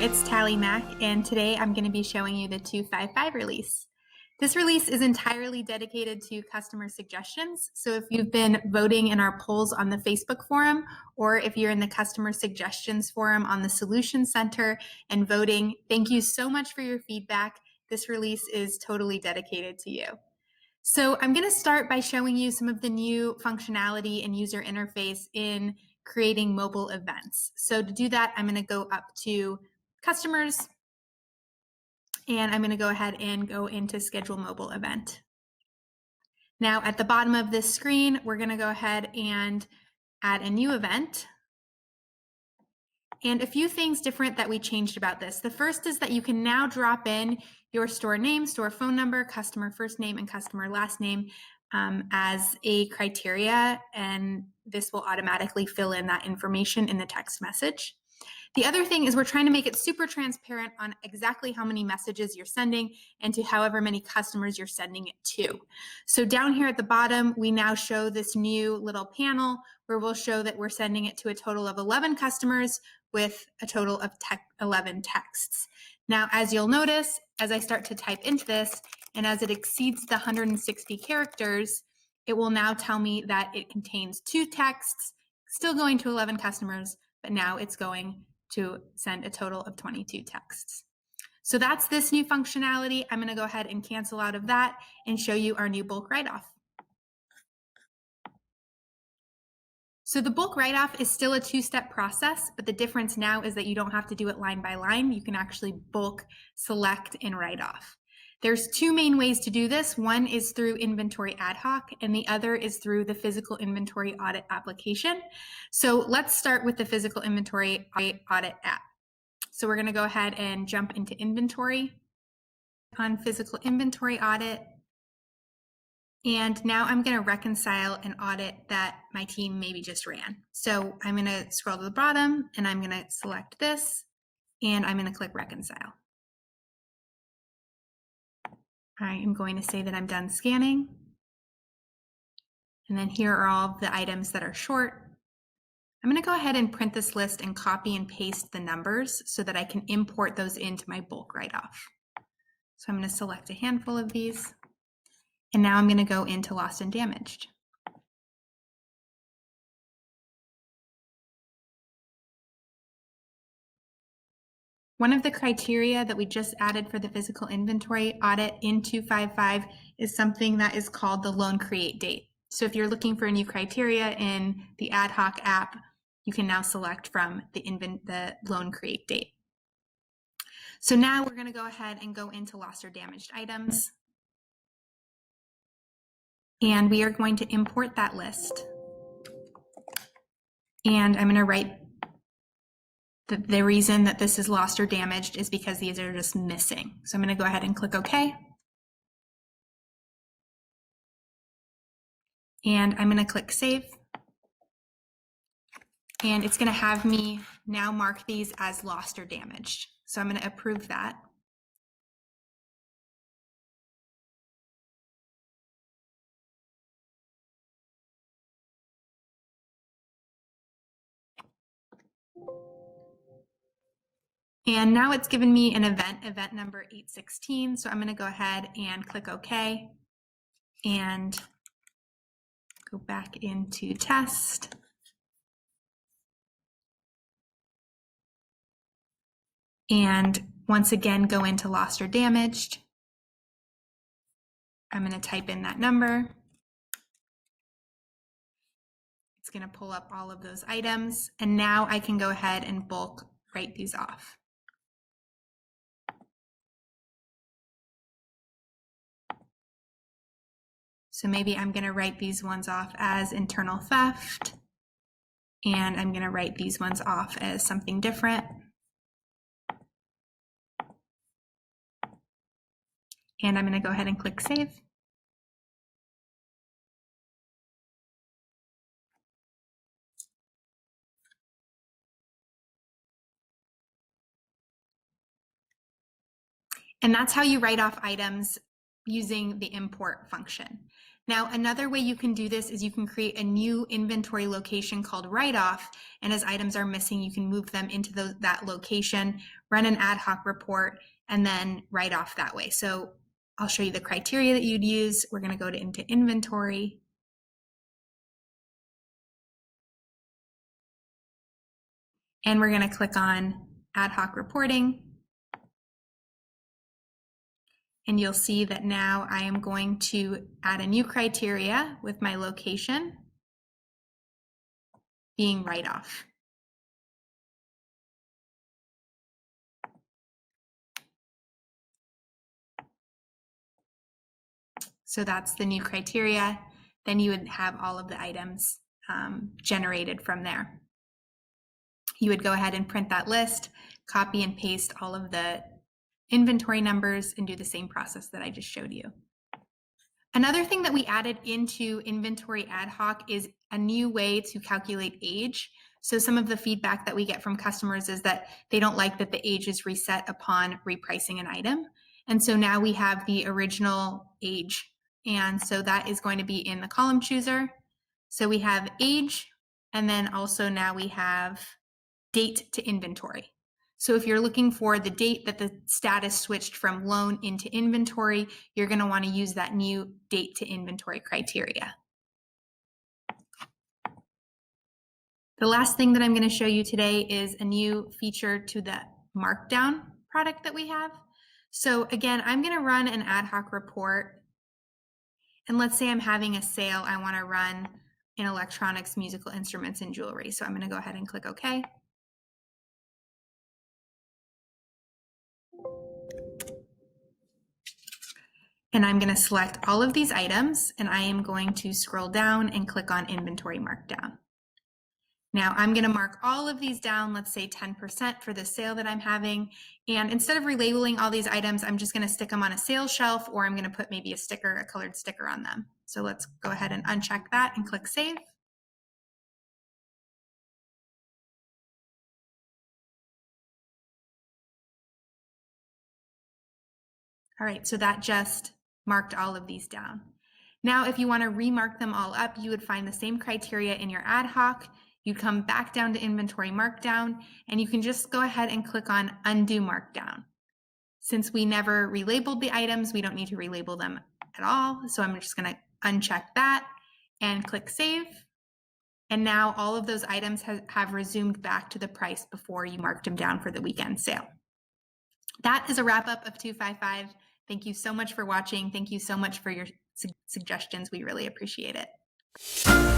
it's Tally Mac, and today I'm going to be showing you the 255 release. This release is entirely dedicated to customer suggestions. So if you've been voting in our polls on the Facebook forum, or if you're in the customer suggestions forum on the Solution Center and voting, thank you so much for your feedback. This release is totally dedicated to you. So I'm going to start by showing you some of the new functionality and user interface in creating mobile events. So to do that, I'm going to go up to Customers, and I'm going to go ahead and go into Schedule Mobile Event. Now at the bottom of this screen, we're going to go ahead and add a new event. And a few things different that we changed about this. The first is that you can now drop in your store name, store phone number, customer first name, and customer last name as a criteria, and this will automatically fill in that information in the text message. The other thing is we're trying to make it super transparent on exactly how many messages you're sending and to however many customers you're sending it to. So down here at the bottom, we now show this new little panel where we'll show that we're sending it to a total of 11 customers with a total of 11 texts. Now, as you'll notice, as I start to type into this, and as it exceeds the 160 characters, it will now tell me that it contains 2 texts, still going to 11 customers, but now it's going to send a total of 22 texts. So that's this new functionality. I'm going to go ahead and cancel out of that and show you our new bulk write-off. So the bulk write-off is still a 2-step process, but the difference now is that you don't have to do it line by line. You can actually bulk select and write off. There's 2 main ways to do this. One is through Inventory Ad Hoc, and the other is through the Physical Inventory Audit application. So let's start with the Physical Inventory Audit app. So we're going to go ahead and jump into Inventory on Physical Inventory Audit. And now I'm going to reconcile an audit that my team maybe just ran. So I'm going to scroll to the bottom, and I'm going to select this, and I'm going to click Reconcile. I am going to say that I'm done scanning. And then here are all the items that are short. I'm going to go ahead and print this list and copy and paste the numbers so that I can import those into my bulk write-off. So I'm going to select a handful of these. And now I'm going to go into Lost and Damaged. One of the criteria that we just added for the physical inventory audit in 255 is something that is called the loan create date. So if you're looking for a new criteria in the Ad Hoc app, you can now select from the loan create date. So now we're going to go ahead and go into lost or damaged items. And we are going to import that list. And I'm going to write the reason that this is lost or damaged is because these are just missing. So I'm going to go ahead and click OK. And I'm going to click Save. And it's going to have me now mark these as lost or damaged. So I'm going to approve that. And now it's given me an event number 816. So I'm going to go ahead and click OK and go back into test. And once again, go into lost or damaged. I'm going to type in that number. It's going to pull up all of those items. And now I can go ahead and bulk write these off. So maybe I'm going to write these ones off as internal theft. And I'm going to write these ones off as something different. And I'm going to go ahead and click Save. And that's how you write off items using the import function. Now, another way you can do this is you can create a new inventory location called write-off, and as items are missing, you can move them into that location, run an ad hoc report, and then write off that way. So I'll show you the criteria that you'd use. We're going to go into inventory. And we're going to click on ad hoc reporting. And you'll see that now I am going to add a new criteria with my location being write-off. So that's the new criteria. Then you would have all of the items generated from there. You would go ahead and print that list, copy and paste all of the inventory numbers, and do the same process that I just showed you. Another thing that we added into inventory ad hoc is a new way to calculate age. So some of the feedback that we get from customers is that they don't like that the age is reset upon repricing an item. And so now we have the original age. And so that is going to be in the column chooser. So we have age, and then also now we have date to inventory. So if you're looking for the date that the status switched from loan into inventory, you're going to want to use that new date to inventory criteria. The last thing that I'm going to show you today is a new feature to the markdown product that we have. So again, I'm going to run an ad hoc report. And let's say I'm having a sale I want to run in electronics, musical instruments, and jewelry. So I'm going to go ahead and click OK. And I'm going to select all of these items, and I am going to scroll down and click on Inventory Markdown. Now I'm going to mark all of these down, let's say 10% for the sale that I'm having. And instead of relabeling all these items, I'm just going to stick them on a sales shelf, or I'm going to put maybe a sticker, a colored sticker on them. So let's go ahead and uncheck that and click Save. All right, so that just marked all of these down. Now, if you want to remark them all up, you would find the same criteria in your ad hoc. You come back down to inventory markdown, and you can just go ahead and click on undo markdown. Since we never relabeled the items, we don't need to relabel them at all. So I'm just going to uncheck that and click save. And now all of those items have resumed back to the price before you marked them down for the weekend sale. That is a wrap up of 255. Thank you so much for watching. Thank you so much for your suggestions. We really appreciate it.